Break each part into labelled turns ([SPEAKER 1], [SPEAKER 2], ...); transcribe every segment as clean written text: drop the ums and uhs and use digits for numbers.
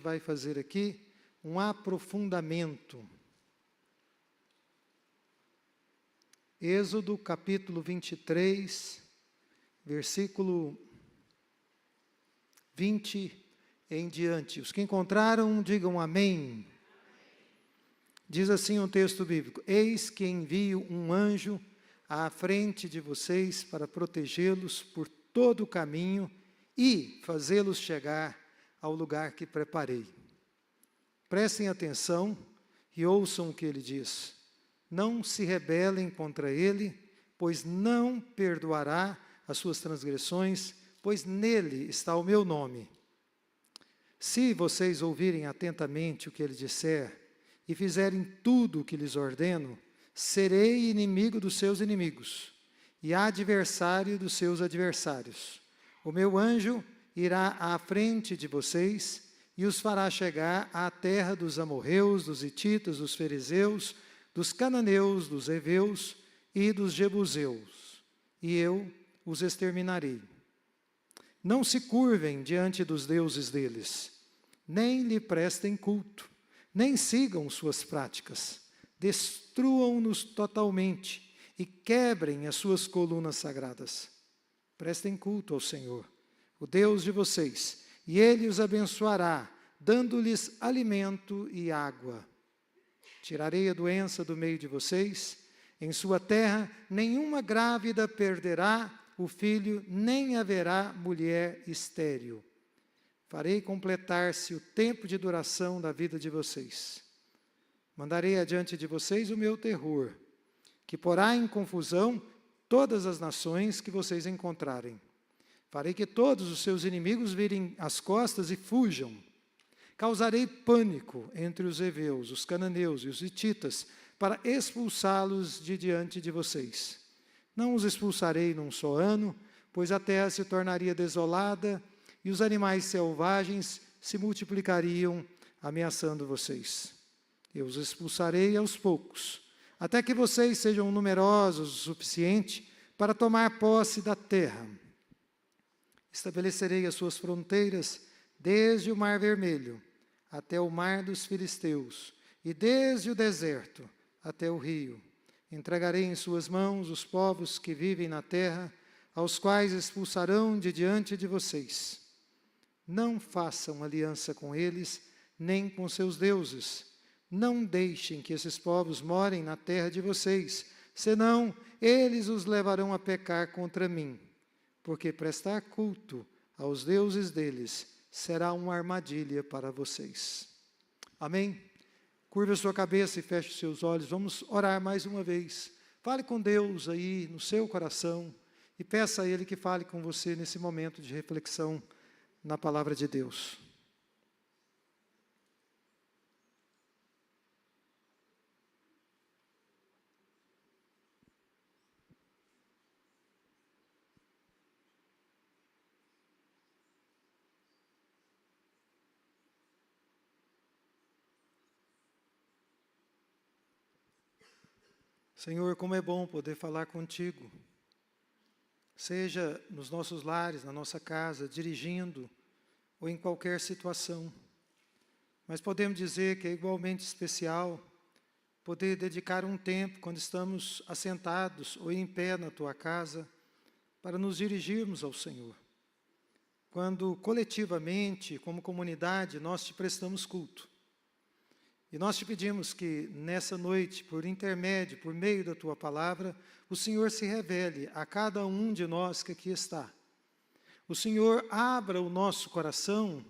[SPEAKER 1] vai fazer aqui um aprofundamento. Êxodo capítulo 23, versículo 20 em diante. Os que encontraram, digam amém. Diz assim o texto bíblico: eis que envio um anjo à frente de vocês para protegê-los por todo o caminho e fazê-los chegar ao lugar que preparei. Prestem atenção e ouçam o que ele diz. Não se rebelem contra ele, pois não perdoará as suas transgressões, pois nele está o meu nome. Se vocês ouvirem atentamente o que ele disser e fizerem tudo o que lhes ordeno, serei inimigo dos seus inimigos e adversário dos seus adversários. O meu anjo irá à frente de vocês e os fará chegar à terra dos amorreus, dos hititas, dos fariseus, dos cananeus, dos heveus e dos jebuseus, e eu os exterminarei. Não se curvem diante dos deuses deles, nem lhe prestem culto, nem sigam suas práticas. Destruam-nos totalmente e quebrem as suas colunas sagradas. Prestem culto ao Senhor, o Deus de vocês, e Ele os abençoará, dando-lhes alimento e água. Tirarei a doença do meio de vocês. Em sua terra, nenhuma grávida perderá o filho, nem haverá mulher estéril. Farei completar-se o tempo de duração da vida de vocês. Mandarei adiante de vocês o meu terror, que porá em confusão todas as nações que vocês encontrarem. Farei que todos os seus inimigos virem as costas e fujam. Causarei pânico entre os heveus, os cananeus e os hititas, para expulsá-los de diante de vocês. Não os expulsarei num só ano, pois a terra se tornaria desolada e os animais selvagens se multiplicariam, ameaçando vocês. Eu os expulsarei aos poucos, até que vocês sejam numerosos o suficiente para tomar posse da terra. Estabelecerei as suas fronteiras desde o Mar Vermelho até o Mar dos Filisteus, e desde o deserto até o rio. Entregarei em suas mãos os povos que vivem na terra, aos quais expulsarão de diante de vocês. Não façam aliança com eles, nem com seus deuses. Não deixem que esses povos morem na terra de vocês, senão eles os levarão a pecar contra mim, porque prestar culto aos deuses deles será uma armadilha para vocês. Amém? Curva a sua cabeça e feche os seus olhos. Vamos orar mais uma vez. Fale com Deus aí no seu coração e peça a Ele que fale com você nesse momento de reflexão na palavra de Deus. Senhor, como é bom poder falar contigo, seja nos nossos lares, na nossa casa, dirigindo ou em qualquer situação. Mas podemos dizer que é igualmente especial poder dedicar um tempo quando estamos assentados ou em pé na tua casa para nos dirigirmos ao Senhor. Quando coletivamente, como comunidade, nós te prestamos culto. E nós te pedimos que nessa noite, por intermédio, por meio da tua palavra, o Senhor se revele a cada um de nós que aqui está. O Senhor abra o nosso coração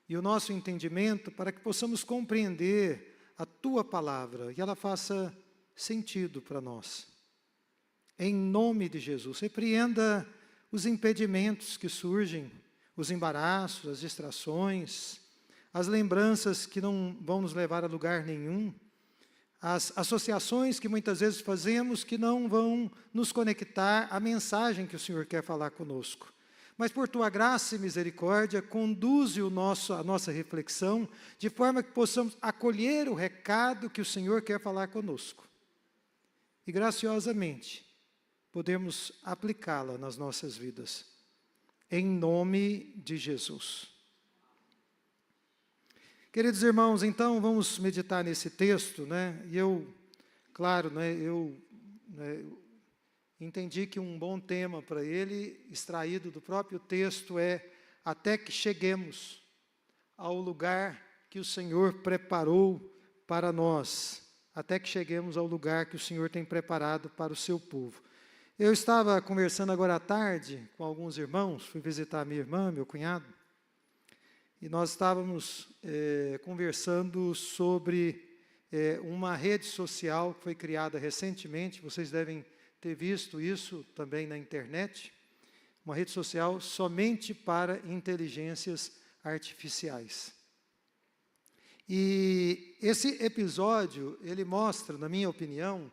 [SPEAKER 1] e o nosso entendimento para que possamos compreender a tua palavra e ela faça sentido para nós. Em nome de Jesus, repreenda os impedimentos que surgem, os embaraços, as distrações, as lembranças que não vão nos levar a lugar nenhum, as associações que muitas vezes fazemos que não vão nos conectar à mensagem que o Senhor quer falar conosco. Mas por tua graça e misericórdia, conduze a nossa reflexão de forma que possamos acolher o recado que o Senhor quer falar conosco. E graciosamente, podemos aplicá-la nas nossas vidas. Em nome de Jesus. Queridos irmãos, então vamos meditar nesse texto, né? E claro, eu entendi que um bom tema para ele, extraído do próprio texto, é até que cheguemos ao lugar que o Senhor preparou para nós, até que cheguemos ao lugar que o Senhor tem preparado para o seu povo. Eu estava conversando agora à tarde com alguns irmãos, fui visitar minha irmã, meu cunhado, e nós estávamos conversando sobre uma rede social que foi criada recentemente, vocês devem ter visto isso também na internet, uma rede social somente para inteligências artificiais. E esse episódio, ele mostra, na minha opinião,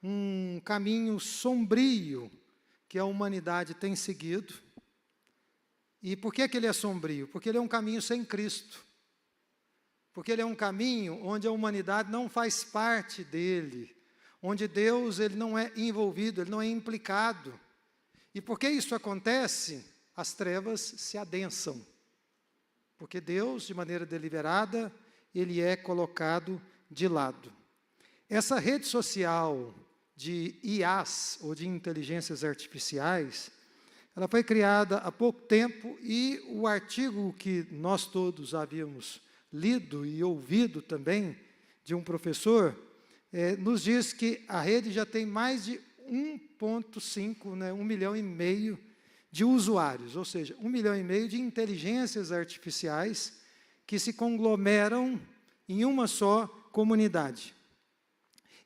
[SPEAKER 1] um caminho sombrio que a humanidade tem seguido. E por que ele é sombrio? Porque ele é um caminho sem Cristo. Porque ele é um caminho onde a humanidade não faz parte dele, onde Deus ele não é envolvido, ele não é implicado. E por que isso acontece? As trevas se adensam. Porque Deus, de maneira deliberada, ele é colocado de lado. Essa rede social de IAs, ou de inteligências artificiais, ela foi criada há pouco tempo e o artigo que nós todos havíamos lido e ouvido também, de um professor, nos diz que a rede já tem mais de 1,5, 1,5 milhão de usuários, ou seja, 1,5 milhão de inteligências artificiais que se conglomeram em uma só comunidade.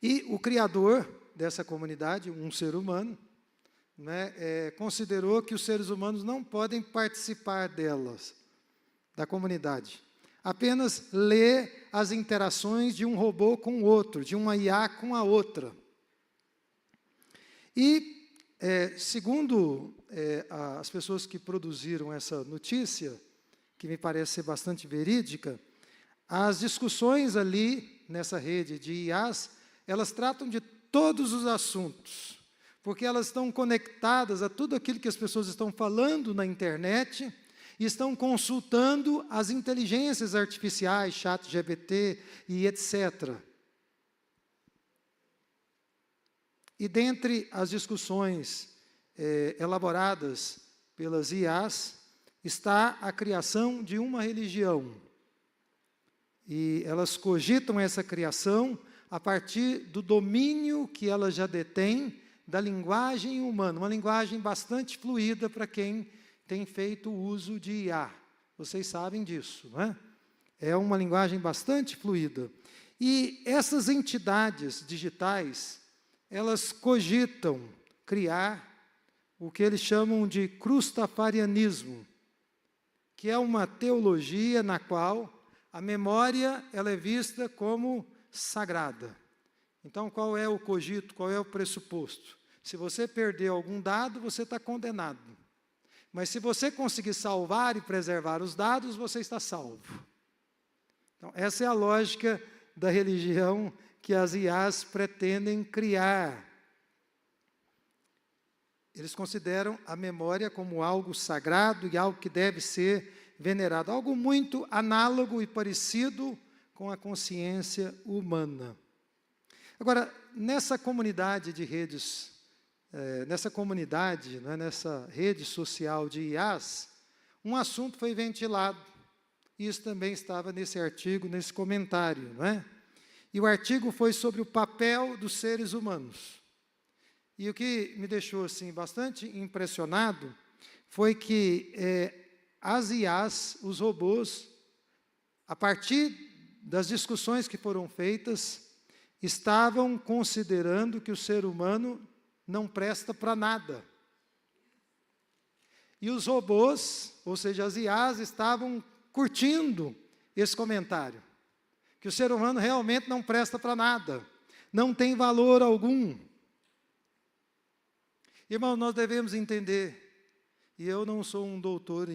[SPEAKER 1] E o criador dessa comunidade, um ser humano, considerou que os seres humanos não podem participar delas, da comunidade. Apenas ler as interações de um robô com o outro, de uma IA com a outra. E, segundo as pessoas que produziram essa notícia, que me parece ser bastante verídica, as discussões ali, nessa rede de IAs, elas tratam de todos os assuntos, porque elas estão conectadas a tudo aquilo que as pessoas estão falando na internet, e estão consultando as inteligências artificiais, ChatGPT e etc. E dentre as discussões elaboradas pelas IAs, está a criação de uma religião. E elas cogitam essa criação a partir do domínio que elas já detêm da linguagem humana, uma linguagem bastante fluida para quem tem feito uso de IA. Vocês sabem disso, não é? É uma linguagem bastante fluida. E essas entidades digitais, elas cogitam criar o que eles chamam de crustafarianismo, que é uma teologia na qual a memória ela é vista como sagrada. Então, qual é o cogito, qual é o pressuposto? Se você perder algum dado, você está condenado. Mas se você conseguir salvar e preservar os dados, você está salvo. Então, essa é a lógica da religião que as IAs pretendem criar. Eles consideram a memória como algo sagrado e algo que deve ser venerado. Algo muito análogo e parecido com a consciência humana. Agora, nessa comunidade de redes, nessa rede social de IAs, um assunto foi ventilado. Isso também estava nesse artigo, nesse comentário, não é? E o artigo foi sobre o papel dos seres humanos. E o que me deixou assim, bastante impressionado foi que as IAs, os robôs, a partir das discussões que foram feitas, estavam considerando que o ser humano não presta para nada. E os robôs, ou seja, as IAs, estavam curtindo esse comentário, que o ser humano realmente não presta para nada, não tem valor algum. Irmão, nós devemos entender, e eu não sou um doutor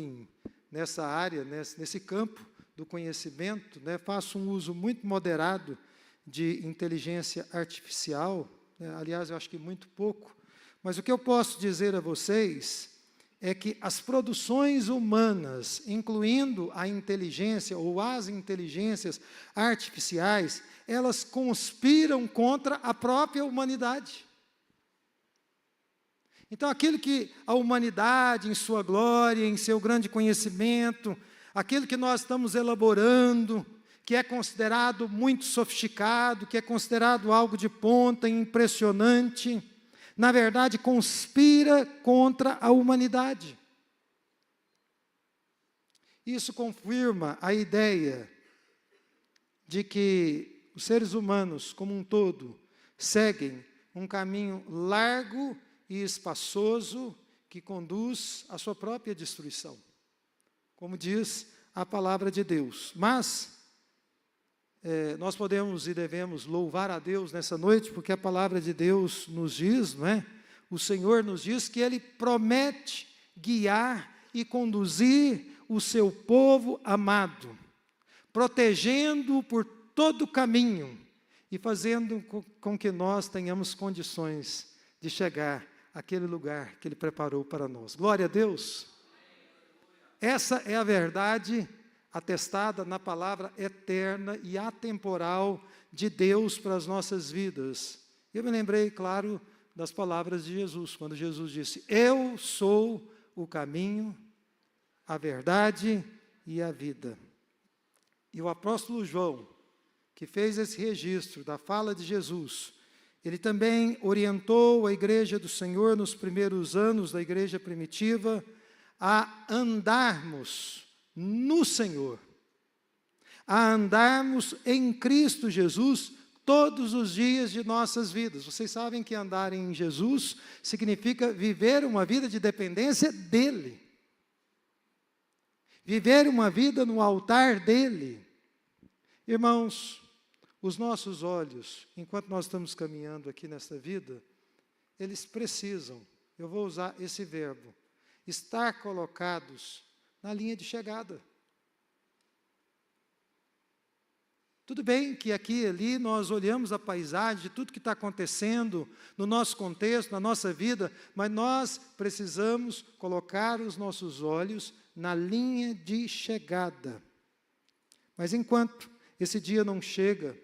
[SPEAKER 1] nessa área, nesse campo do conhecimento, faço um uso muito moderado de inteligência artificial, aliás, eu acho que muito pouco, mas o que eu posso dizer a vocês é que as produções humanas, incluindo a inteligência ou as inteligências artificiais, elas conspiram contra a própria humanidade. Então, aquilo que a humanidade, em sua glória, em seu grande conhecimento, aquilo que nós estamos elaborando, que é considerado muito sofisticado, que é considerado algo de ponta, impressionante, na verdade, conspira contra a humanidade. Isso confirma a ideia de que os seres humanos, como um todo, seguem um caminho largo e espaçoso que conduz à sua própria destruição, como diz a palavra de Deus. Mas nós podemos e devemos louvar a Deus nessa noite, porque a palavra de Deus nos diz, não é? O Senhor nos diz que Ele promete guiar e conduzir o seu povo amado, protegendo-o por todo o caminho e fazendo com que nós tenhamos condições de chegar àquele lugar que Ele preparou para nós. Glória a Deus! Essa é a verdade atestada na palavra eterna e atemporal de Deus para as nossas vidas. Eu me lembrei, claro, das palavras de Jesus, quando Jesus disse: eu sou o caminho, a verdade e a vida. E o apóstolo João, que fez esse registro da fala de Jesus, ele também orientou a igreja do Senhor nos primeiros anos da igreja primitiva a andarmos no Senhor, a andarmos em Cristo Jesus todos os dias de nossas vidas. Vocês sabem que andar em Jesus significa viver uma vida de dependência dEle, viver uma vida no altar dEle. Irmãos, os nossos olhos, enquanto nós estamos caminhando aqui nesta vida, eles precisam, eu vou usar esse verbo, estar colocados na linha de chegada. Tudo bem que aqui e ali nós olhamos a paisagem de tudo que está acontecendo no nosso contexto, na nossa vida, mas nós precisamos colocar os nossos olhos na linha de chegada. Mas enquanto esse dia não chega,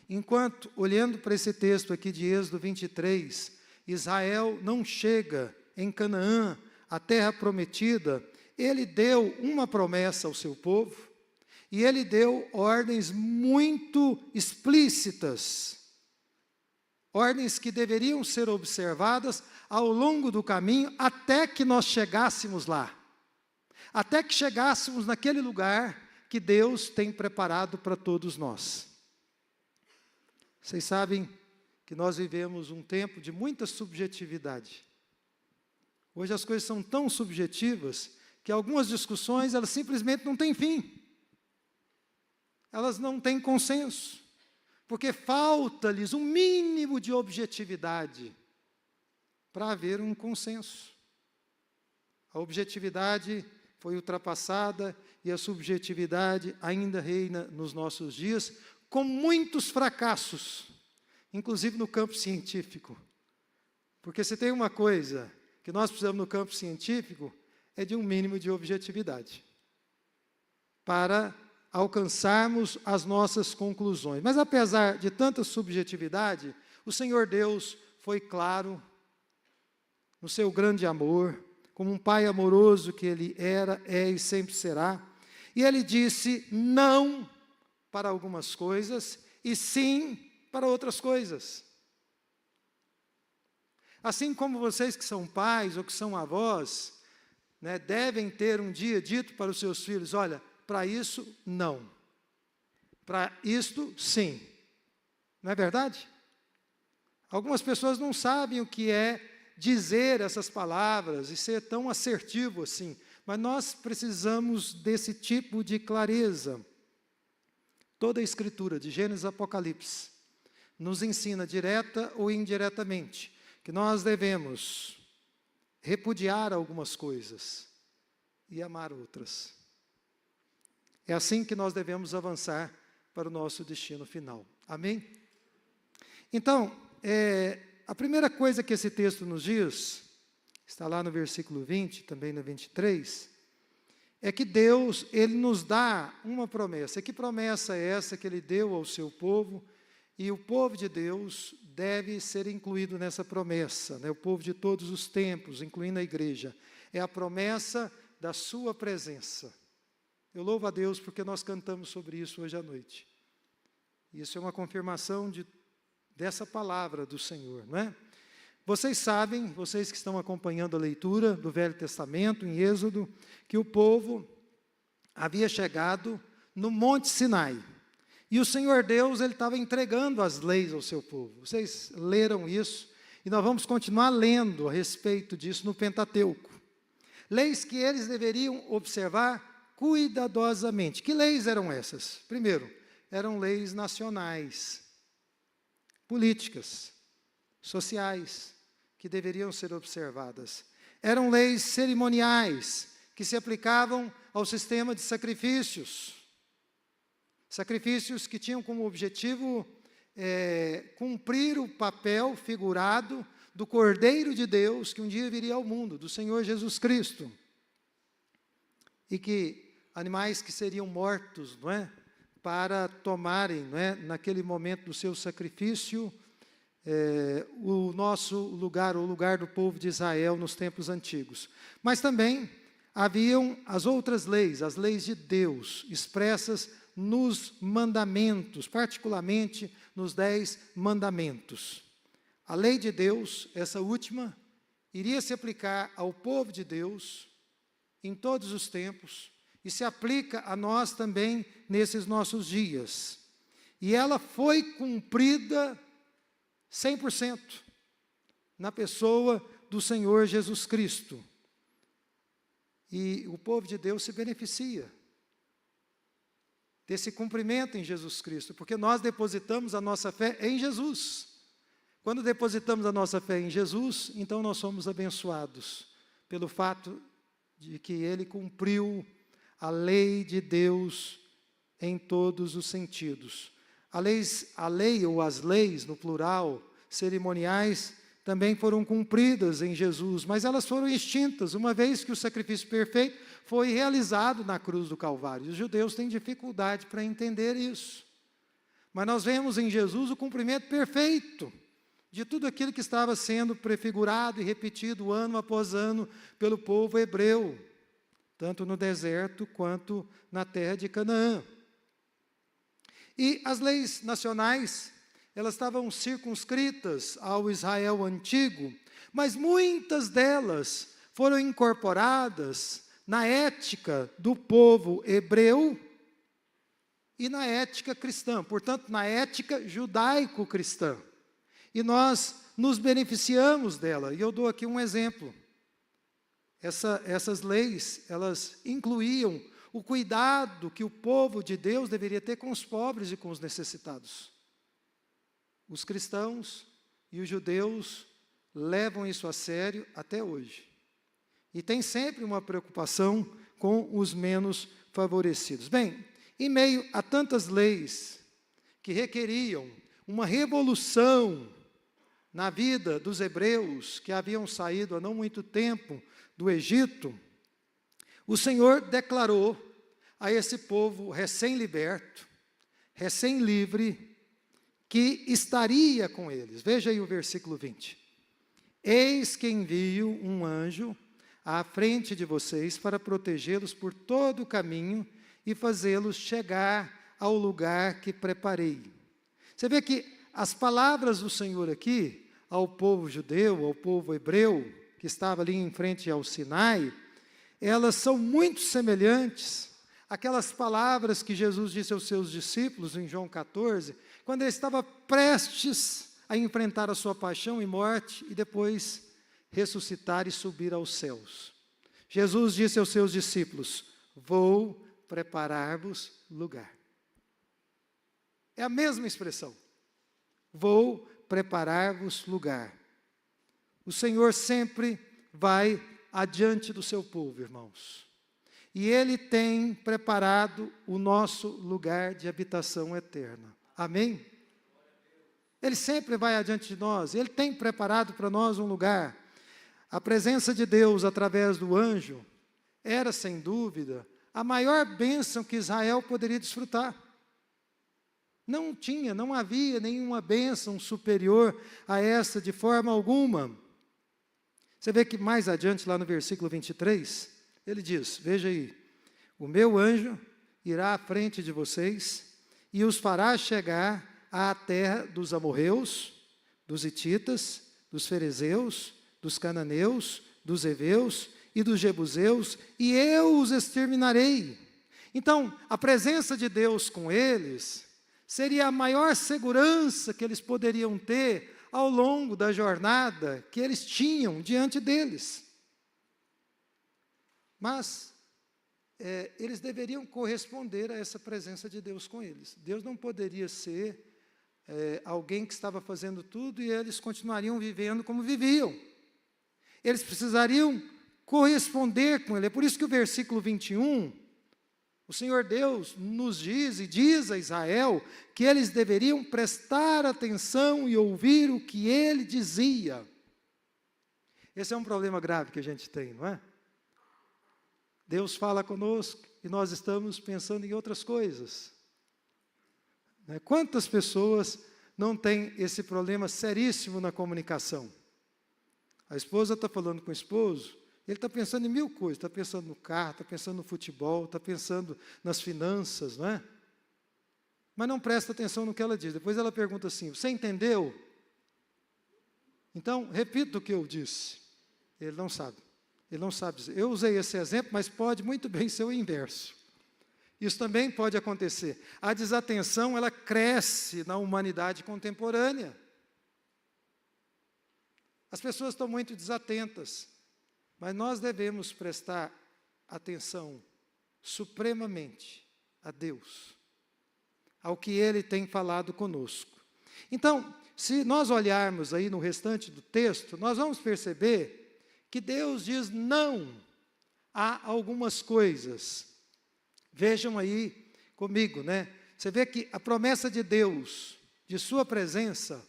[SPEAKER 1] enquanto, olhando para esse texto aqui de Êxodo 23, Israel não chega em Canaã, a terra prometida, Ele deu uma promessa ao seu povo, e Ele deu ordens muito explícitas, ordens que deveriam ser observadas ao longo do caminho, até que nós chegássemos lá, até que chegássemos naquele lugar que Deus tem preparado para todos nós. Vocês sabem que nós vivemos um tempo de muita subjetividade. Hoje as coisas são tão subjetivas que algumas discussões, elas simplesmente não têm fim. Elas não têm consenso, porque falta-lhes um mínimo de objetividade para haver um consenso. A objetividade foi ultrapassada e a subjetividade ainda reina nos nossos dias, com muitos fracassos, inclusive no campo científico. Porque se tem uma coisa que nós precisamos no campo científico, é de um mínimo de objetividade, para alcançarmos as nossas conclusões. Mas apesar de tanta subjetividade, o Senhor Deus foi claro no seu grande amor, como um pai amoroso que Ele era, é e sempre será. E Ele disse não para algumas coisas e sim para outras coisas. Assim como vocês que são pais ou que são avós, né, devem ter um dia dito para os seus filhos: olha, para isso não, para isto sim. Não é verdade? Algumas pessoas não sabem o que é dizer essas palavras e ser tão assertivo assim, mas nós precisamos desse tipo de clareza. Toda a Escritura, de Gênesis a Apocalipse, nos ensina, direta ou indiretamente, que nós devemos repudiar algumas coisas e amar outras. É assim que nós devemos avançar para o nosso destino final. Amém? Então, a primeira coisa que esse texto nos diz, está lá no versículo 20, também no 23, é que Deus, Ele nos dá uma promessa. E que promessa é essa que Ele deu ao seu povo? E o povo de Deus deve ser incluído nessa promessa, né? O povo de todos os tempos, incluindo a igreja. É a promessa da sua presença. Eu louvo a Deus porque nós cantamos sobre isso hoje à noite. Isso é uma confirmação dessa palavra do Senhor, não é? Vocês sabem, vocês que estão acompanhando a leitura do Velho Testamento, em Êxodo, que o povo havia chegado no Monte Sinai. E o Senhor Deus, Ele estava entregando as leis ao seu povo. Vocês leram isso, e nós vamos continuar lendo a respeito disso no Pentateuco. Leis que eles deveriam observar cuidadosamente. Que leis eram essas? Primeiro, eram leis nacionais, políticas, sociais, que deveriam ser observadas. Eram leis cerimoniais, que se aplicavam ao sistema de sacrifícios. Sacrifícios que tinham como objetivo cumprir o papel figurado do Cordeiro de Deus, que um dia viria ao mundo, do Senhor Jesus Cristo. E que animais que seriam mortos, não é? Para tomarem, não é? Naquele momento do seu sacrifício, o nosso lugar, o lugar do povo de Israel nos tempos antigos. Mas também haviam as outras leis, as leis de Deus, expressas nos mandamentos, particularmente nos 10 mandamentos. A lei de Deus, essa última, iria se aplicar ao povo de Deus em todos os tempos e se aplica a nós também nesses nossos dias. E ela foi cumprida 100% na pessoa do Senhor Jesus Cristo. E o povo de Deus se beneficia desse cumprimento em Jesus Cristo, porque nós depositamos a nossa fé em Jesus. Quando depositamos a nossa fé em Jesus, então nós somos abençoados pelo fato de que Ele cumpriu a lei de Deus em todos os sentidos. A lei ou as leis, no plural, cerimoniais, também foram cumpridas em Jesus, mas elas foram extintas, uma vez que o sacrifício perfeito foi realizado na cruz do Calvário. Os judeus têm dificuldade para entender isso. Mas nós vemos em Jesus o cumprimento perfeito de tudo aquilo que estava sendo prefigurado e repetido ano após ano pelo povo hebreu, tanto no deserto quanto na terra de Canaã. E as leis nacionais, elas estavam circunscritas ao Israel antigo, mas muitas delas foram incorporadas na ética do povo hebreu e na ética cristã, portanto, na ética judaico-cristã. E nós nos beneficiamos dela, e eu dou aqui um exemplo. Essas leis, elas incluíam o cuidado que o povo de Deus deveria ter com os pobres e com os necessitados. Os cristãos e os judeus levam isso a sério até hoje. E tem sempre uma preocupação com os menos favorecidos. Bem, em meio a tantas leis que requeriam uma revolução na vida dos hebreus que haviam saído há não muito tempo do Egito, o Senhor declarou a esse povo recém-liberto, recém-livre, que estaria com eles. Veja aí o versículo 20. Eis que envio um anjo à frente de vocês para protegê-los por todo o caminho e fazê-los chegar ao lugar que preparei. Você vê que as palavras do Senhor aqui, ao povo judeu, ao povo hebreu, que estava ali em frente ao Sinai, elas são muito semelhantes àquelas palavras que Jesus disse aos seus discípulos em João 14, quando ele estava prestes a enfrentar a sua paixão e morte e depois ressuscitar e subir aos céus. Jesus disse aos seus discípulos: vou preparar-vos lugar. É a mesma expressão. Vou preparar-vos lugar. O Senhor sempre vai adiante do seu povo, irmãos. E Ele tem preparado o nosso lugar de habitação eterna. Amém? Ele sempre vai adiante de nós. Ele tem preparado para nós um lugar. A presença de Deus através do anjo era, sem dúvida, a maior bênção que Israel poderia desfrutar. Não havia nenhuma bênção superior a essa de forma alguma. Você vê que mais adiante, lá no versículo 23, ele diz, veja aí, o meu anjo irá à frente de vocês e os fará chegar à terra dos amorreus, dos hititas, dos ferezeus, dos cananeus, dos heveus e dos jebuseus, e eu os exterminarei. Então, a presença de Deus com eles seria a maior segurança que eles poderiam ter ao longo da jornada que eles tinham diante deles. Mas eles deveriam corresponder a essa presença de Deus com eles. Deus não poderia ser alguém que estava fazendo tudo e eles continuariam vivendo como viviam. Eles precisariam corresponder com Ele. É por isso que o versículo 21, o Senhor Deus nos diz e diz a Israel que eles deveriam prestar atenção e ouvir o que Ele dizia. Esse é um problema grave que a gente tem, não é? Deus fala conosco e nós estamos pensando em outras coisas. Quantas pessoas não têm esse problema seríssimo na comunicação? A esposa está falando com o esposo, ele está pensando em mil coisas, está pensando no carro, está pensando no futebol, está pensando nas finanças, não é? Mas não presta atenção no que ela diz. Depois ela pergunta assim, você entendeu? Então, repita o que eu disse. Ele não sabe dizer. Eu usei esse exemplo, mas pode muito bem ser o inverso. Isso também pode acontecer. A desatenção, ela cresce na humanidade contemporânea. As pessoas estão muito desatentas, mas nós devemos prestar atenção supremamente a Deus, ao que Ele tem falado conosco. Então, se nós olharmos aí no restante do texto, nós vamos perceber que Deus diz não a algumas coisas. Vejam aí comigo, né? Você vê que a promessa de Deus, de sua presença,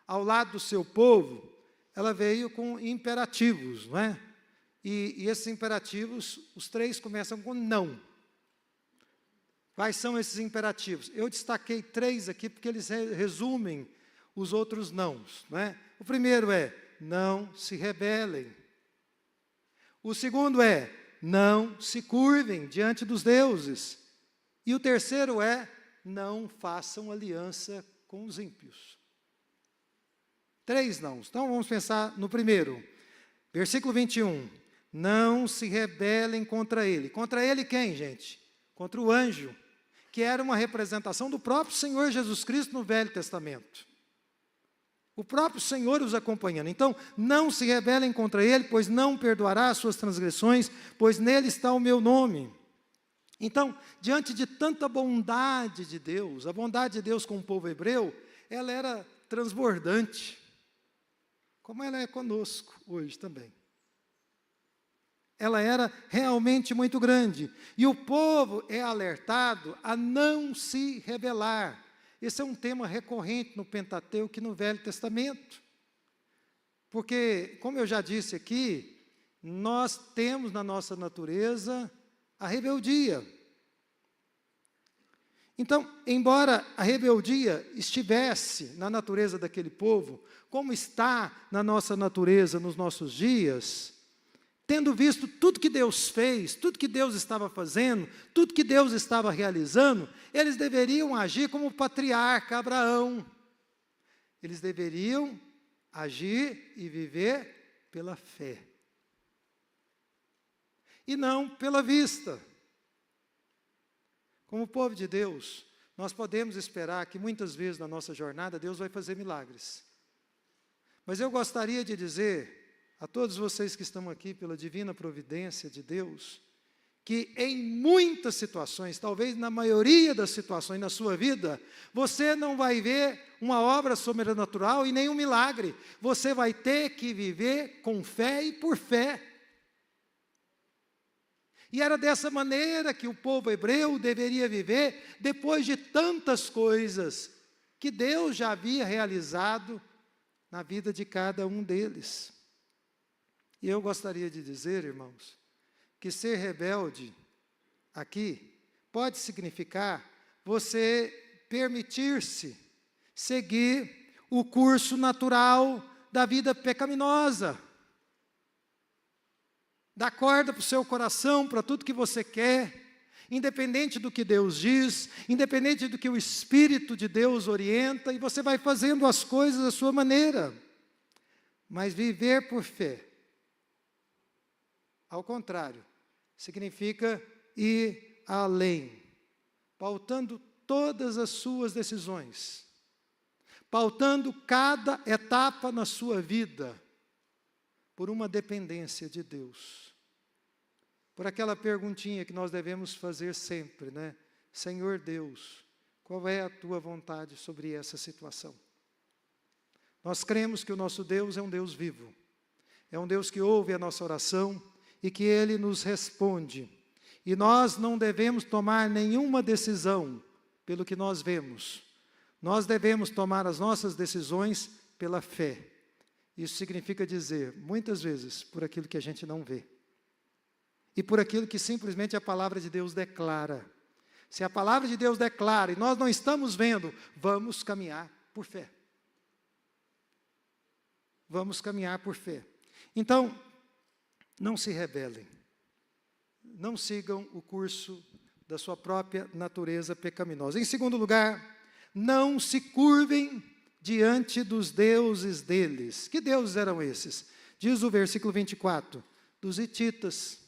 [SPEAKER 1] ao lado do seu povo, ela veio com imperativos, não é? E esses imperativos, os três começam com não. Quais são esses imperativos? Eu destaquei três aqui porque eles resumem os outros nãos, não é? O primeiro é, não se rebelem. O segundo é, não se curvem diante dos deuses. E o terceiro é, não façam aliança com os ímpios. Três nãos. Então vamos pensar no primeiro. Versículo 21. Não se rebelem contra ele. Contra ele quem, gente? Contra o anjo, que era uma representação do próprio Senhor Jesus Cristo no Velho Testamento. O próprio Senhor os acompanhando. Então, não se rebelem contra ele, pois não perdoará as suas transgressões, pois nele está o meu nome. Então, diante de tanta bondade de Deus, a bondade de Deus com o povo hebreu, ela era transbordante, como ela é conosco hoje também. Ela era realmente muito grande. E o povo é alertado a não se rebelar. Esse é um tema recorrente no Pentateuco e no Velho Testamento. Porque, como eu já disse aqui, nós temos na nossa natureza a rebeldia. Então, embora a rebeldia estivesse na natureza daquele povo, como está na nossa natureza nos nossos dias, tendo visto tudo que Deus fez, tudo que Deus estava fazendo, tudo que Deus estava realizando, eles deveriam agir como o patriarca Abraão. Eles deveriam agir e viver pela fé. E não pela vista. Como povo de Deus, nós podemos esperar que muitas vezes na nossa jornada Deus vai fazer milagres. Mas eu gostaria de dizer a todos vocês que estão aqui pela divina providência de Deus, que em muitas situações, talvez na maioria das situações na sua vida, você não vai ver uma obra sobrenatural e nem um milagre. Você vai ter que viver com fé e por fé. E era dessa maneira que o povo hebreu deveria viver depois de tantas coisas que Deus já havia realizado na vida de cada um deles. E eu gostaria de dizer, irmãos, que ser rebelde aqui pode significar você permitir-se seguir o curso natural da vida pecaminosa. Dá corda para o seu coração, para tudo que você quer, independente do que Deus diz, independente do que o Espírito de Deus orienta, e você vai fazendo as coisas da sua maneira. Mas viver por fé, ao contrário, significa ir além, pautando todas as suas decisões, pautando cada etapa na sua vida, por uma dependência de Deus. Por aquela perguntinha que nós devemos fazer sempre, né? Senhor Deus, qual é a tua vontade sobre essa situação? Nós cremos que o nosso Deus é um Deus vivo, é um Deus que ouve a nossa oração e que Ele nos responde. E nós não devemos tomar nenhuma decisão pelo que nós vemos. Nós devemos tomar as nossas decisões pela fé. Isso significa dizer, muitas vezes, por aquilo que a gente não vê. E por aquilo que simplesmente a palavra de Deus declara. Se a palavra de Deus declara e nós não estamos vendo, vamos caminhar por fé. Vamos caminhar por fé. Então, não se rebelem. Não sigam o curso da sua própria natureza pecaminosa. Em segundo lugar, não se curvem diante dos deuses deles. Que deuses eram esses? Diz o versículo 24, dos hititas,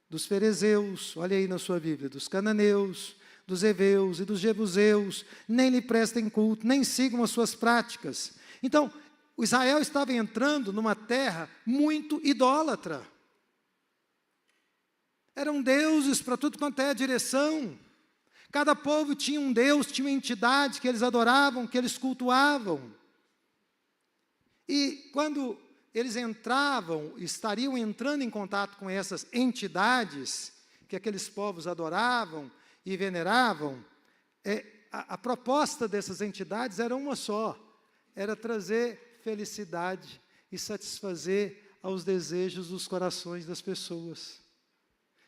[SPEAKER 1] dos ferezeus, olha aí na sua Bíblia, dos cananeus, dos heveus e dos jebuseus, nem lhe prestem culto, nem sigam as suas práticas. Então, o Israel estava entrando numa terra muito idólatra. Eram deuses para tudo quanto é direção. Cada povo tinha um Deus, tinha uma entidade que eles adoravam, que eles cultuavam. E quando eles estariam entrando em contato com essas entidades que aqueles povos adoravam e veneravam, a proposta dessas entidades era uma só, era trazer felicidade e satisfazer aos desejos dos corações das pessoas.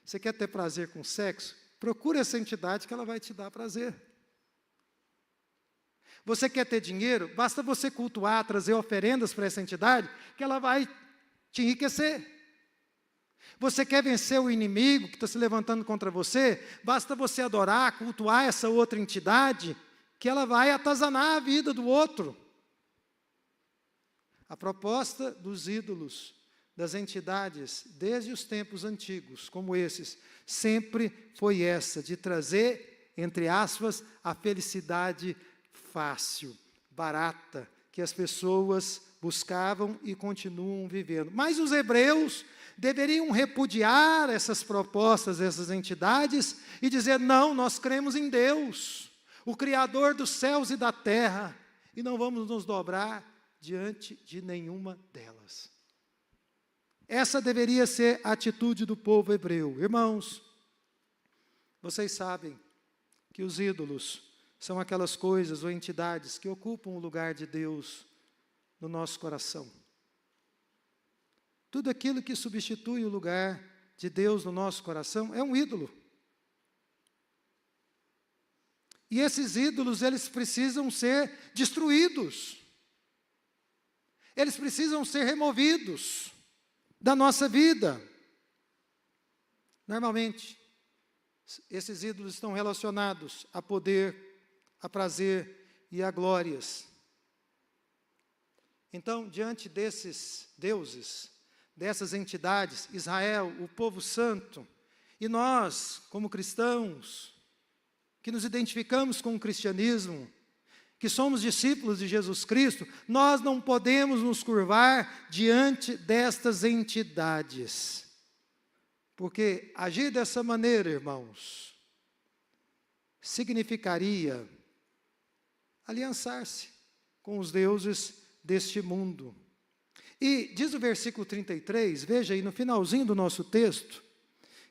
[SPEAKER 1] Você quer ter prazer com sexo? Procure essa entidade que ela vai te dar prazer. Você quer ter dinheiro? Basta você cultuar, trazer oferendas para essa entidade, que ela vai te enriquecer. Você quer vencer o inimigo que está se levantando contra você? Basta você adorar, cultuar essa outra entidade, que ela vai atazanar a vida do outro. A proposta dos ídolos, das entidades, desde os tempos antigos, como esses, sempre foi essa, de trazer, entre aspas, a felicidade fácil, barata, que as pessoas buscavam e continuam vivendo. Mas os hebreus deveriam repudiar essas propostas dessas entidades e dizer, não, nós cremos em Deus, o Criador dos céus e da terra, e não vamos nos dobrar diante de nenhuma delas. Essa deveria ser a atitude do povo hebreu. Irmãos, vocês sabem que os ídolos são aquelas coisas ou entidades que ocupam o lugar de Deus no nosso coração. Tudo aquilo que substitui o lugar de Deus no nosso coração é um ídolo. E esses ídolos, eles precisam ser destruídos. Eles precisam ser removidos da nossa vida. Normalmente, esses ídolos estão relacionados a poder, a prazer e a glórias. Então, diante desses deuses, dessas entidades, Israel, o povo santo, e nós, como cristãos, que nos identificamos com o cristianismo, que somos discípulos de Jesus Cristo, nós não podemos nos curvar diante destas entidades. Porque agir dessa maneira, irmãos, significaria aliançar-se com os deuses deste mundo. E diz o versículo 33, veja aí no finalzinho do nosso texto,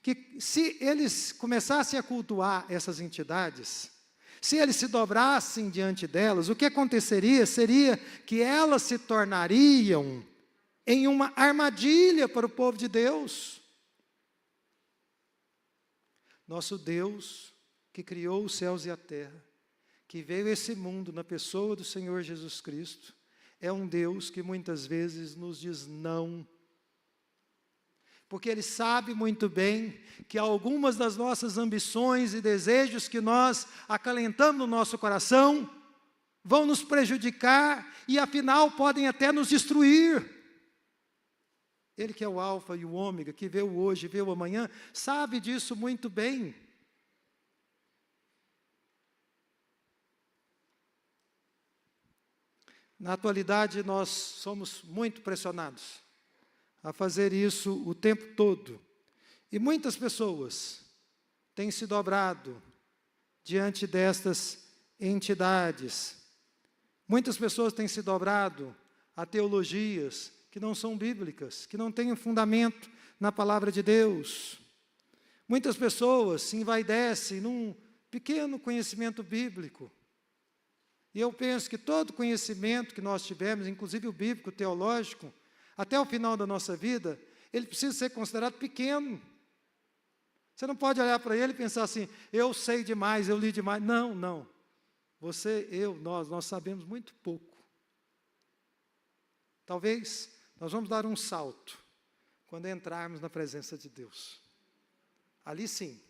[SPEAKER 1] que se eles começassem a cultuar essas entidades, se eles se dobrassem diante delas, o que aconteceria seria que elas se tornariam em uma armadilha para o povo de Deus. Nosso Deus, que criou os céus e a terra, que veio a esse mundo na pessoa do Senhor Jesus Cristo, é um Deus que muitas vezes nos diz não, porque Ele sabe muito bem que algumas das nossas ambições e desejos que nós acalentamos no nosso coração vão nos prejudicar e afinal podem até nos destruir. Ele que é o alfa e o ômega, que vê o hoje e vê o amanhã, sabe disso muito bem. Na atualidade, nós somos muito pressionados a fazer isso o tempo todo. E muitas pessoas têm se dobrado diante destas entidades. Muitas pessoas têm se dobrado a teologias que não são bíblicas, que não têm um fundamento na palavra de Deus. Muitas pessoas se envaidecem num pequeno conhecimento bíblico. E eu penso que todo conhecimento que nós tivermos, inclusive o bíblico, teológico, até o final da nossa vida, ele precisa ser considerado pequeno. Você não pode olhar para ele e pensar assim, eu sei demais, eu li demais. Não, não. Você, eu, nós sabemos muito pouco. Talvez nós vamos dar um salto quando entrarmos na presença de Deus. Ali sim,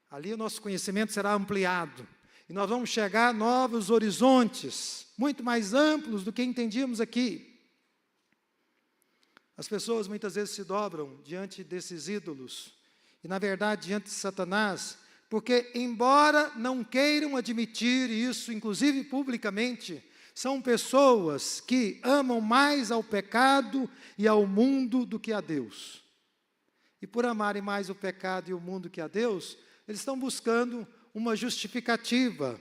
[SPEAKER 1] ali o nosso conhecimento será ampliado. E nós vamos chegar a novos horizontes, muito mais amplos do que entendíamos aqui. As pessoas muitas vezes se dobram diante desses ídolos, e na verdade diante de Satanás, porque embora não queiram admitir isso, inclusive publicamente, são pessoas que amam mais ao pecado e ao mundo do que a Deus. E por amarem mais o pecado e o mundo que a Deus, eles estão buscando uma justificativa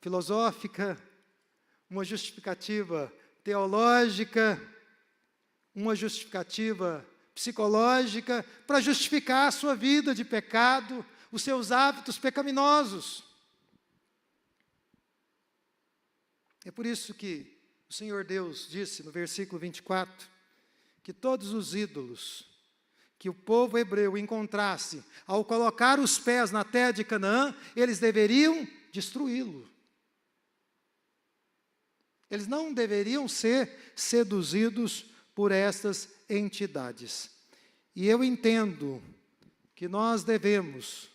[SPEAKER 1] filosófica, uma justificativa teológica, uma justificativa psicológica, para justificar a sua vida de pecado, os seus hábitos pecaminosos. É por isso que o Senhor Deus disse no versículo 24, que todos os ídolos que o povo hebreu encontrasse, ao colocar os pés na terra de Canaã, eles deveriam destruí-lo. Eles não deveriam ser seduzidos por estas entidades. E eu entendo que nós devemos,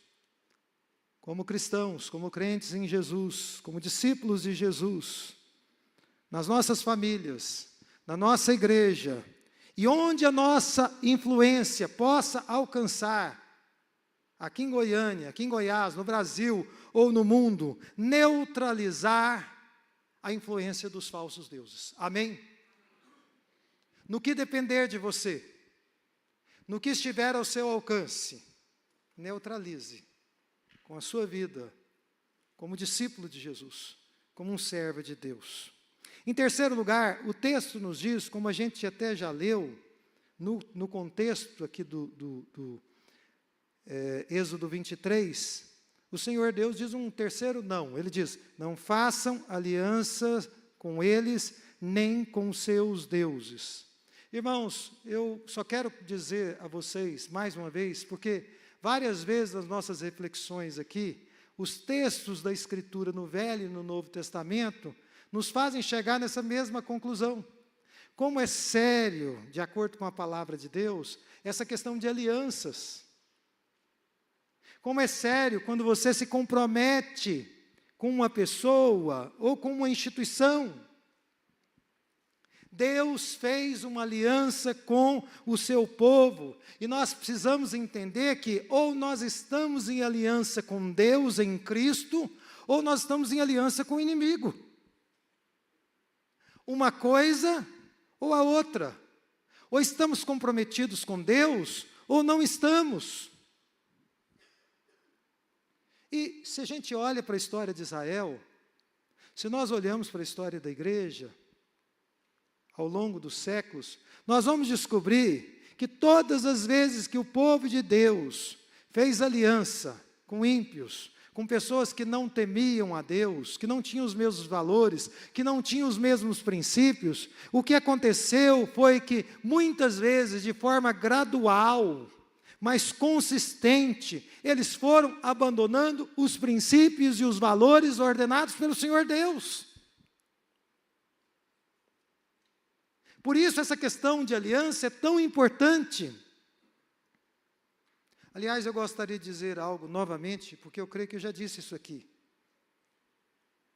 [SPEAKER 1] como cristãos, como crentes em Jesus, como discípulos de Jesus, nas nossas famílias, na nossa igreja, e onde a nossa influência possa alcançar, aqui em Goiânia, aqui em Goiás, no Brasil ou no mundo, neutralizar a influência dos falsos deuses. Amém? No que depender de você, no que estiver ao seu alcance, neutralize com a sua vida, como discípulo de Jesus, como um servo de Deus. Em terceiro lugar, o texto nos diz, como a gente até já leu, no contexto aqui do Êxodo 23, o Senhor Deus diz um terceiro não. Ele diz, não façam aliança com eles, nem com seus deuses. Irmãos, eu só quero dizer a vocês, mais uma vez, porque várias vezes nas nossas reflexões aqui, os textos da Escritura no Velho e no Novo Testamento nos fazem chegar nessa mesma conclusão. Como é sério, de acordo com a palavra de Deus, essa questão de alianças. Como é sério quando você se compromete com uma pessoa ou com uma instituição. Deus fez uma aliança com o seu povo, e nós precisamos entender que ou nós estamos em aliança com Deus em Cristo, ou nós estamos em aliança com o inimigo. Uma coisa ou a outra. Ou estamos comprometidos com Deus, ou não estamos. E se a gente olha para a história de Israel, se nós olhamos para a história da igreja, ao longo dos séculos, nós vamos descobrir que todas as vezes que o povo de Deus fez aliança com ímpios, com pessoas que não temiam a Deus, que não tinham os mesmos valores, que não tinham os mesmos princípios, o que aconteceu foi que, muitas vezes, de forma gradual, mas consistente, eles foram abandonando os princípios e os valores ordenados pelo Senhor Deus. Por isso, essa questão de aliança é tão importante. Aliás, eu gostaria de dizer algo novamente, porque eu creio que eu já disse isso aqui.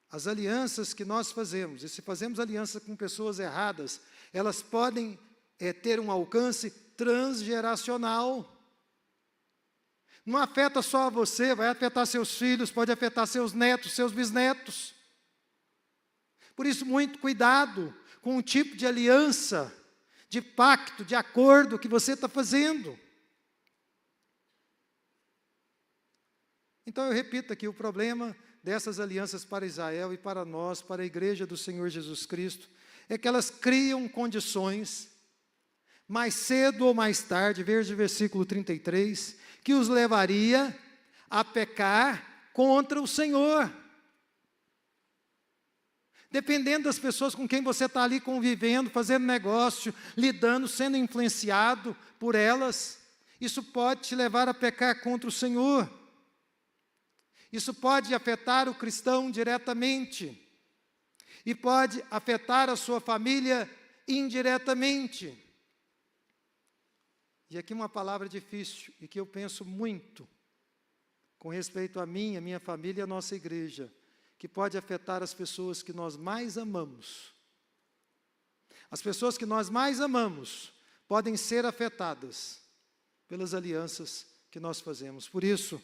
[SPEAKER 1] As alianças que nós fazemos, e se fazemos aliança com pessoas erradas, elas podem ter um alcance transgeracional. Não afeta só você, vai afetar seus filhos, pode afetar seus netos, seus bisnetos. Por isso, muito cuidado com o tipo de aliança, de pacto, de acordo que você está fazendo. Então eu repito aqui, o problema dessas alianças para Israel e para nós, para a igreja do Senhor Jesus Cristo, é que elas criam condições, mais cedo ou mais tarde, veja o versículo 33, que os levaria a pecar contra o Senhor. Dependendo das pessoas com quem você está ali convivendo, fazendo negócio, lidando, sendo influenciado por elas, isso pode te levar a pecar contra o Senhor. Isso pode afetar o cristão diretamente. E pode afetar a sua família indiretamente. E aqui uma palavra difícil, e que eu penso muito, com respeito a mim, a minha família e a nossa igreja, que pode afetar as pessoas que nós mais amamos. As pessoas que nós mais amamos podem ser afetadas pelas alianças que nós fazemos. Por isso,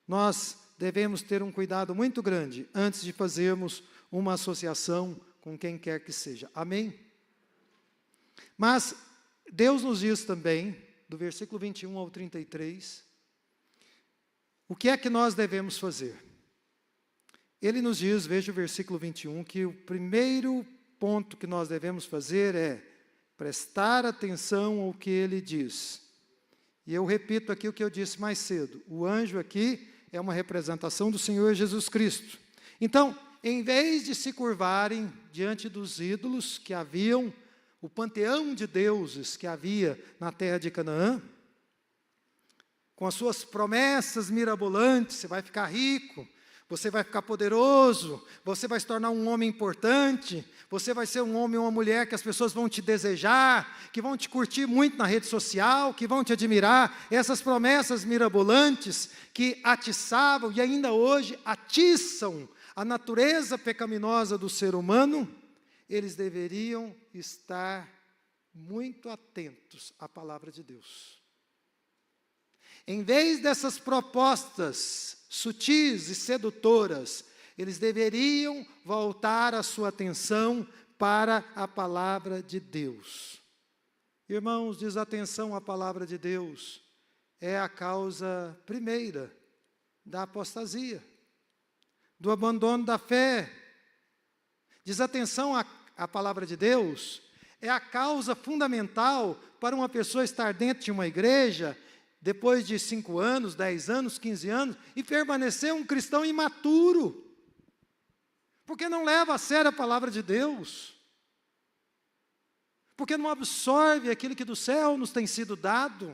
[SPEAKER 1] nós devemos ter um cuidado muito grande antes de fazermos uma associação com quem quer que seja. Amém? Mas Deus nos diz também, do versículo 21 ao 33, o que é que nós devemos fazer? Ele nos diz, veja o versículo 21, que o primeiro ponto que nós devemos fazer é prestar atenção ao que ele diz. E eu repito aqui o que eu disse mais cedo. O anjo aqui é uma representação do Senhor Jesus Cristo. Então, em vez de se curvarem diante dos ídolos que haviam, o panteão de deuses que havia na terra de Canaã, com as suas promessas mirabolantes, você vai ficar rico, você vai ficar poderoso, você vai se tornar um homem importante, você vai ser um homem ou uma mulher que as pessoas vão te desejar, que vão te curtir muito na rede social, que vão te admirar. Essas promessas mirabolantes que atiçavam e ainda hoje atiçam a natureza pecaminosa do ser humano, eles deveriam estar muito atentos à palavra de Deus. Em vez dessas propostas sutis e sedutoras, eles deveriam voltar a sua atenção para a palavra de Deus. Irmãos, desatenção à palavra de Deus é a causa primeira da apostasia, do abandono da fé. Desatenção à palavra de Deus é a causa fundamental para uma pessoa estar dentro de uma igreja depois de 5 anos, 10 anos, 15 anos, e permanecer um cristão imaturo, porque não leva a sério a palavra de Deus, porque não absorve aquilo que do céu nos tem sido dado.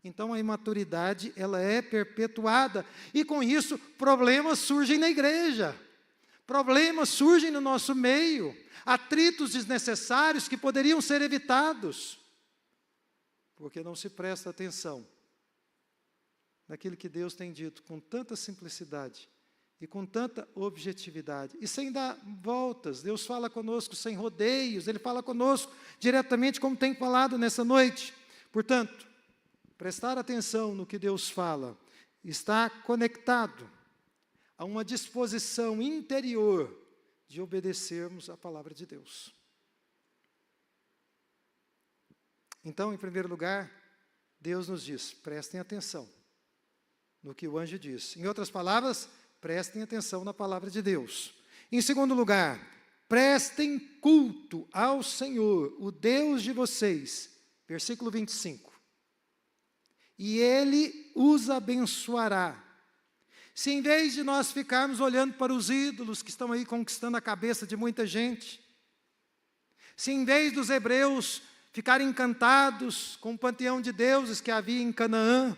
[SPEAKER 1] Então a imaturidade, ela é perpetuada, e com isso problemas surgem na igreja, problemas surgem no nosso meio, atritos desnecessários que poderiam ser evitados, porque não se presta atenção naquilo que Deus tem dito com tanta simplicidade e com tanta objetividade, e sem dar voltas. Deus fala conosco sem rodeios, Ele fala conosco diretamente como tem falado nessa noite. Portanto, prestar atenção no que Deus fala está conectado a uma disposição interior de obedecermos a palavra de Deus. Então, em primeiro lugar, Deus nos diz, prestem atenção no que o anjo diz. Em outras palavras, prestem atenção na palavra de Deus. Em segundo lugar, prestem culto ao Senhor, o Deus de vocês. Versículo 25. e Ele os abençoará. Se em vez de nós ficarmos olhando para os ídolos que estão aí conquistando a cabeça de muita gente, se em vez dos hebreus ficarem encantados com o panteão de deuses que havia em Canaã,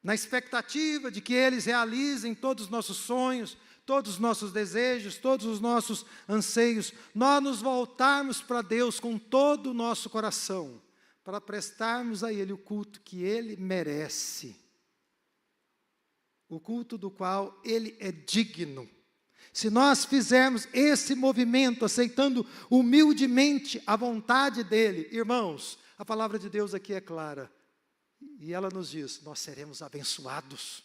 [SPEAKER 1] na expectativa de que eles realizem todos os nossos sonhos, todos os nossos desejos, todos os nossos anseios, nós nos voltarmos para Deus com todo o nosso coração, para prestarmos a Ele o culto que Ele merece, o culto do qual Ele é digno. Se nós fizermos esse movimento, aceitando humildemente a vontade dEle, irmãos, a palavra de Deus aqui é clara, e ela nos diz, nós seremos abençoados,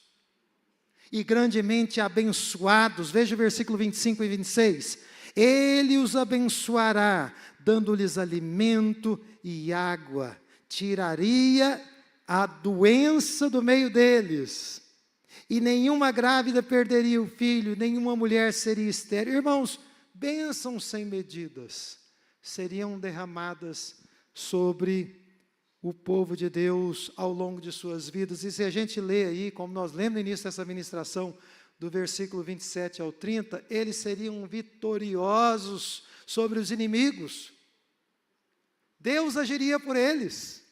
[SPEAKER 1] e grandemente abençoados. Veja o versículo 25 e 26, Ele os abençoará, dando-lhes alimento e água, tiraria a doença do meio deles, e nenhuma grávida perderia o filho, nenhuma mulher seria estéril. Irmãos, bênçãos sem medidas seriam derramadas sobre o povo de Deus ao longo de suas vidas. E se a gente lê aí, como nós lemos no início dessa ministração, do versículo 27 ao 30, eles seriam vitoriosos sobre os inimigos. Deus agiria por eles.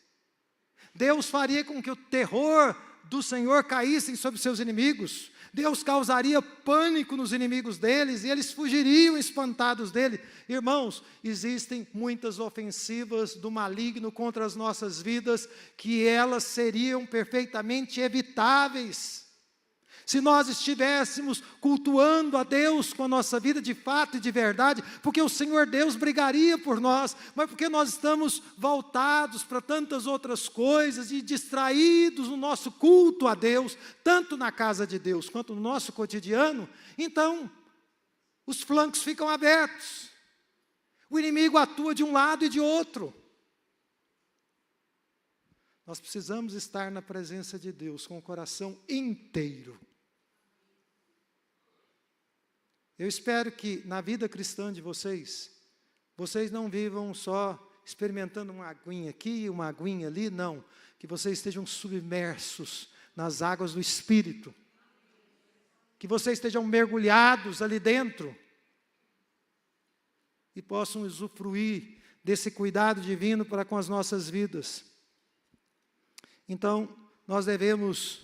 [SPEAKER 1] Deus faria com que o terror do Senhor caíssem sobre seus inimigos. Deus causaria pânico nos inimigos deles e eles fugiriam espantados dele. Irmãos, existem muitas ofensivas do maligno contra as nossas vidas que elas seriam perfeitamente evitáveis se nós estivéssemos cultuando a Deus com a nossa vida de fato e de verdade, porque o Senhor Deus brigaria por nós, mas porque nós estamos voltados para tantas outras coisas e distraídos no nosso culto a Deus, tanto na casa de Deus quanto no nosso cotidiano, então os flancos ficam abertos, o inimigo atua de um lado e de outro. Nós precisamos estar na presença de Deus com o coração inteiro. Eu espero que na vida cristã de vocês, vocês não vivam só experimentando uma aguinha aqui, uma aguinha ali, não. Que vocês estejam submersos nas águas do Espírito. Que vocês estejam mergulhados ali dentro. E possam usufruir desse cuidado divino para com as nossas vidas. Então, nós devemos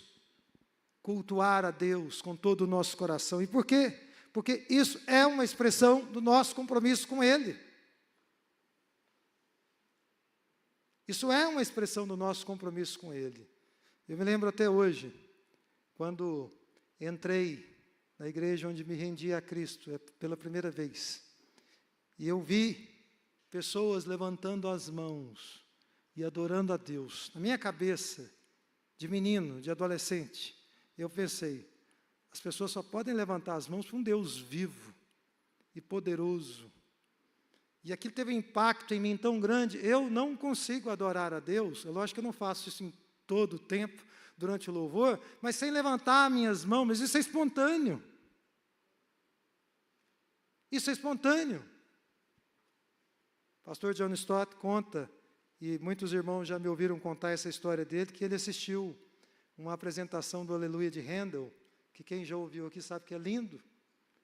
[SPEAKER 1] cultuar a Deus com todo o nosso coração. E por quê? Porque isso é uma expressão do nosso compromisso com Ele. Isso é uma expressão do nosso compromisso com Ele. Eu me lembro até hoje, quando entrei na igreja onde me rendi a Cristo pela primeira vez, e eu vi pessoas levantando as mãos e adorando a Deus. Na minha cabeça, de menino, de adolescente, eu pensei, as pessoas só podem levantar as mãos para um Deus vivo e poderoso. E aquilo teve um impacto em mim tão grande, eu não consigo adorar a Deus, é lógico que eu não faço isso em todo o tempo, durante o louvor, mas sem levantar minhas mãos, mas isso é espontâneo. Isso é espontâneo. O pastor John Stott conta, e muitos irmãos já me ouviram contar essa história dele, que ele assistiu uma apresentação do Aleluia de Handel, que quem já ouviu aqui sabe que é lindo,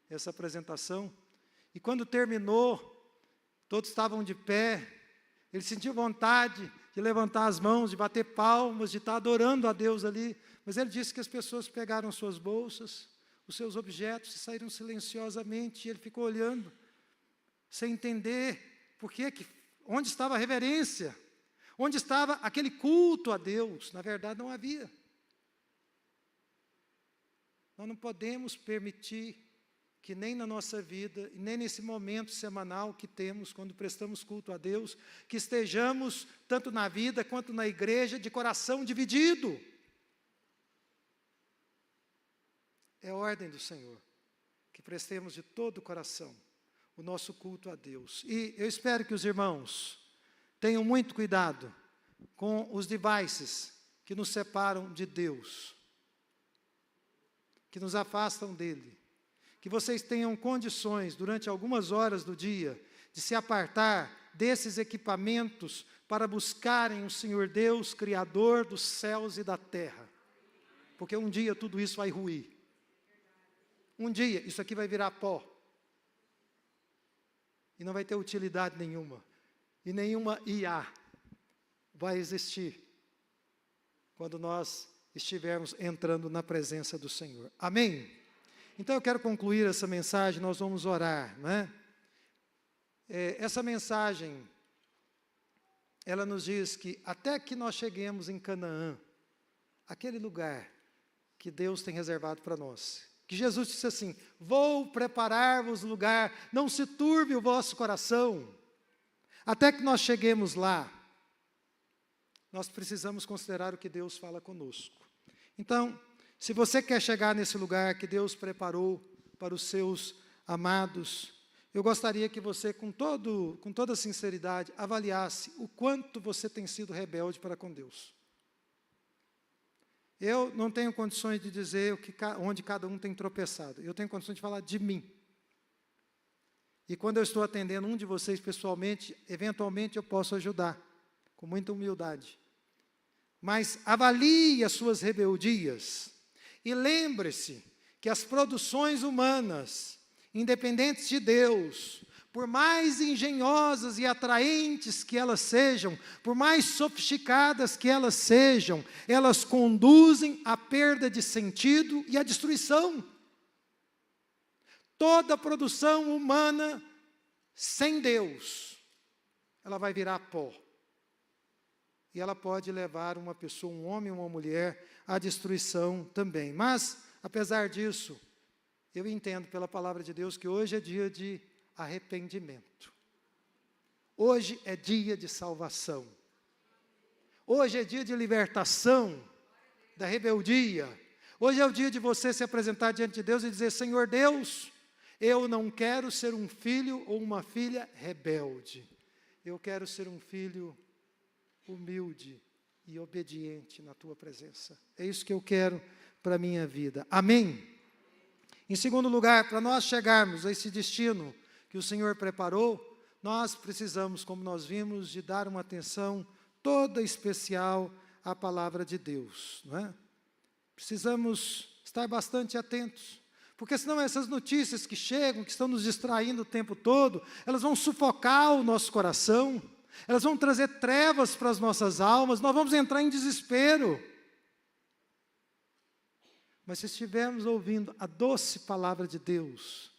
[SPEAKER 1] essa apresentação. E quando terminou, todos estavam de pé, ele sentiu vontade de levantar as mãos, de bater palmas, de estar adorando a Deus ali, mas ele disse que as pessoas pegaram suas bolsas, os seus objetos e saíram silenciosamente, e ele ficou olhando, sem entender onde estava a reverência, onde estava aquele culto a Deus. Na verdade não havia. Nós não podemos permitir que nem na nossa vida, e nem nesse momento semanal que temos, quando prestamos culto a Deus, que estejamos, tanto na vida quanto na igreja, de coração dividido. É a ordem do Senhor, que prestemos de todo o coração o nosso culto a Deus. E eu espero que os irmãos tenham muito cuidado com os devices que nos separam de Deus, que nos afastam dEle. Que vocês tenham condições, durante algumas horas do dia, de se apartar desses equipamentos para buscarem o Senhor Deus, Criador dos céus e da terra. Porque um dia tudo isso vai ruir. Um dia isso aqui vai virar pó. E não vai ter utilidade nenhuma. E nenhuma IA vai existir quando nós estivermos entrando na presença do Senhor. Amém? Então eu quero concluir essa mensagem, nós vamos orar, não é? Essa mensagem, ela nos diz que até que nós cheguemos em Canaã, aquele lugar que Deus tem reservado para nós, que Jesus disse assim: vou preparar-vos lugar, não se turbe o vosso coração. Até que nós cheguemos lá, nós precisamos considerar o que Deus fala conosco. Então, se você quer chegar nesse lugar que Deus preparou para os seus amados, eu gostaria que você, com toda sinceridade, avaliasse o quanto você tem sido rebelde para com Deus. Eu não tenho condições de dizer onde cada um tem tropeçado. Eu tenho condições de falar de mim. E quando eu estou atendendo um de vocês pessoalmente, eventualmente eu posso ajudar, com muita humildade. Mas avalie as suas rebeldias e lembre-se que as produções humanas, independentes de Deus, por mais engenhosas e atraentes que elas sejam, por mais sofisticadas que elas sejam, elas conduzem à perda de sentido e à destruição. Toda produção humana sem Deus, ela vai virar pó. E ela pode levar uma pessoa, um homem ou uma mulher, à destruição também. Mas, apesar disso, eu entendo pela palavra de Deus que hoje é dia de arrependimento. Hoje é dia de salvação. Hoje é dia de libertação da rebeldia. Hoje é o dia de você se apresentar diante de Deus e dizer: Senhor Deus, eu não quero ser um filho ou uma filha rebelde. Eu quero ser um filho humilde e obediente na tua presença. É isso que eu quero para a minha vida. Amém? Em segundo lugar, para nós chegarmos a esse destino que o Senhor preparou, nós precisamos, como nós vimos, de dar uma atenção toda especial à palavra de Deus, não é? Precisamos estar bastante atentos, porque senão essas notícias que chegam, que estão nos distraindo o tempo todo, elas vão sufocar o nosso coração, elas vão trazer trevas para as nossas almas, nós vamos entrar em desespero. Mas se estivermos ouvindo a doce palavra de Deus,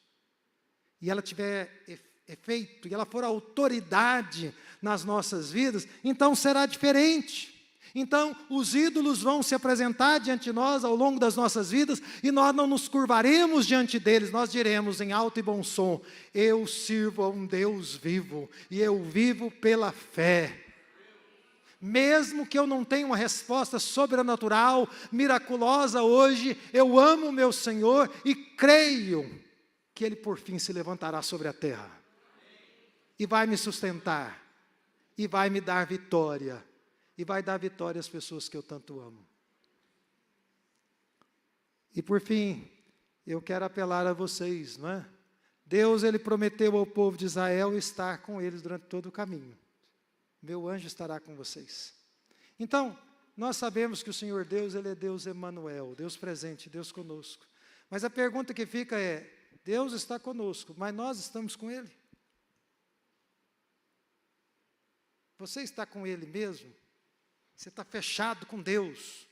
[SPEAKER 1] e ela tiver efeito, e ela for autoridade nas nossas vidas, então será diferente. Então, os ídolos vão se apresentar diante de nós ao longo das nossas vidas, e nós não nos curvaremos diante deles, nós diremos em alto e bom som: eu sirvo a um Deus vivo, e eu vivo pela fé. Mesmo que eu não tenha uma resposta sobrenatural, miraculosa hoje, eu amo o meu Senhor e creio que Ele por fim se levantará sobre a terra. E vai me sustentar, e vai me dar vitória, e vai dar vitória às pessoas que eu tanto amo. E por fim, eu quero apelar a vocês, não é? Deus, Ele prometeu ao povo de Israel estar com eles durante todo o caminho. Meu anjo estará com vocês. Então, nós sabemos que o Senhor Deus, Ele é Deus Emanuel, Deus presente, Deus conosco. Mas a pergunta que fica é: Deus está conosco, mas nós estamos com Ele? Você está com Ele mesmo? Você está fechado com Deus,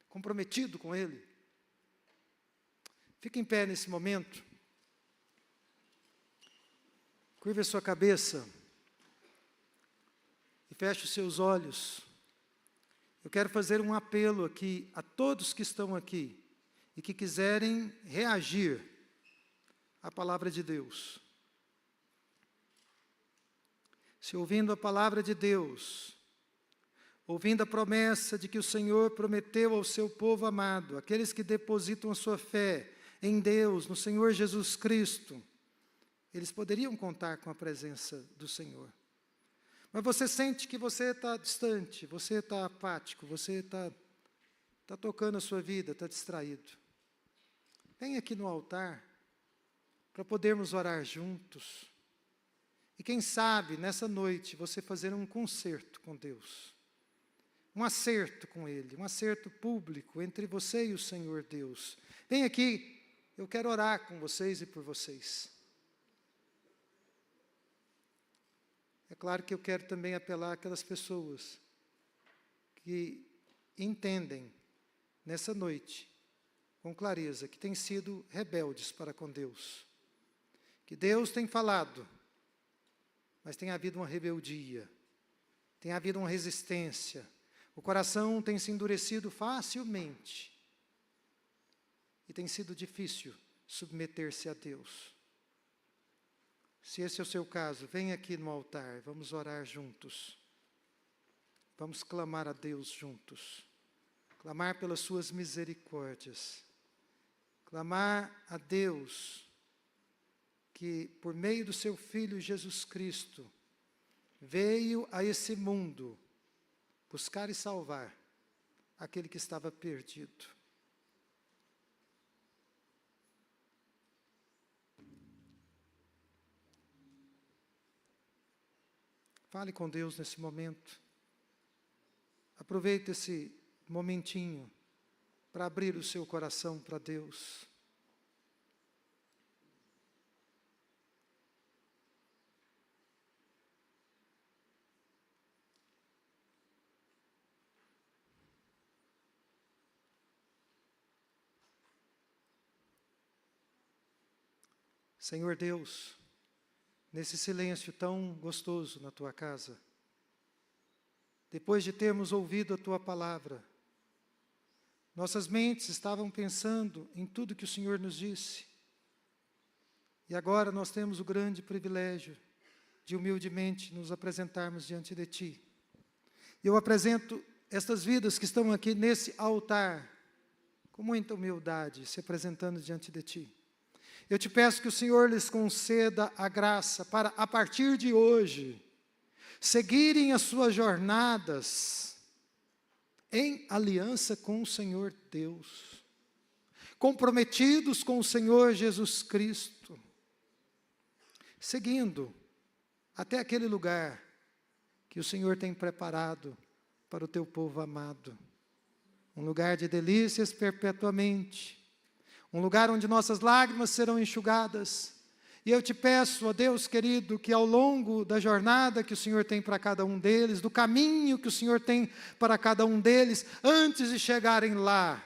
[SPEAKER 1] comprometido com Ele? Fique em pé nesse momento. Curve a sua cabeça e feche os seus olhos. Eu quero fazer um apelo aqui a todos que estão aqui e que quiserem reagir à palavra de Deus. Se ouvindo a palavra de Deus, ouvindo a promessa de que o Senhor prometeu ao seu povo amado, aqueles que depositam a sua fé em Deus, no Senhor Jesus Cristo, eles poderiam contar com a presença do Senhor. Mas você sente que você está distante, você está apático, você está tocando a sua vida, está distraído. Vem aqui no altar para podermos orar juntos E quem sabe, nessa noite, você fazer um concerto com Deus. Um acerto com Ele, um acerto público entre você e o Senhor Deus. Vem aqui, eu quero orar com vocês e por vocês. É claro que eu quero também apelar àquelas pessoas que entendem, nessa noite, com clareza, que têm sido rebeldes para com Deus. Que Deus tem falado, mas tem havido uma rebeldia, tem havido uma resistência, o coração tem se endurecido facilmente, e tem sido difícil submeter-se a Deus. Se esse é o seu caso, vem aqui no altar, vamos orar juntos. Vamos clamar a Deus juntos. Clamar pelas suas misericórdias. Clamar a Deus que, por meio do seu Filho Jesus Cristo, veio a esse mundo buscar e salvar aquele que estava perdido. Fale com Deus nesse momento. Aproveite esse momentinho para abrir o seu coração para Deus. Senhor Deus, nesse silêncio tão gostoso na Tua casa, depois de termos ouvido a Tua palavra, nossas mentes estavam pensando em tudo que o Senhor nos disse. E agora nós temos o grande privilégio de humildemente nos apresentarmos diante de Ti. Eu apresento estas vidas que estão aqui nesse altar, com muita humildade, se apresentando diante de Ti. Eu te peço que o Senhor lhes conceda a graça para, a partir de hoje, seguirem as suas jornadas em aliança com o Senhor Deus, comprometidos com o Senhor Jesus Cristo, seguindo até aquele lugar que o Senhor tem preparado para o teu povo amado, um lugar de delícias perpetuamente, um lugar onde nossas lágrimas serão enxugadas. E eu te peço, ó Deus querido, que ao longo da jornada que o Senhor tem para cada um deles, do caminho que o Senhor tem para cada um deles, antes de chegarem lá,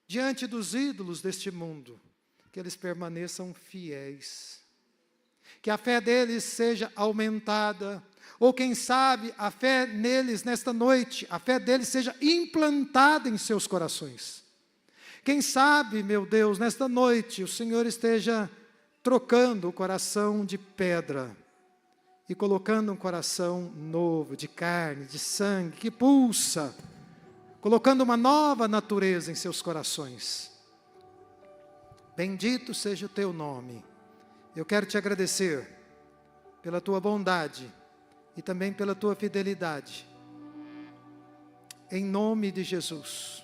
[SPEAKER 1] diante dos ídolos deste mundo, que eles permaneçam fiéis, que a fé deles seja aumentada, ou quem sabe a fé neles nesta noite, a fé deles seja implantada em seus corações. Quem sabe, meu Deus, nesta noite o Senhor esteja trocando o coração de pedra e colocando um coração novo, de carne, de sangue, que pulsa, colocando uma nova natureza em seus corações. Bendito seja o teu nome. Eu quero te agradecer pela tua bondade e também pela tua fidelidade. Em nome de Jesus.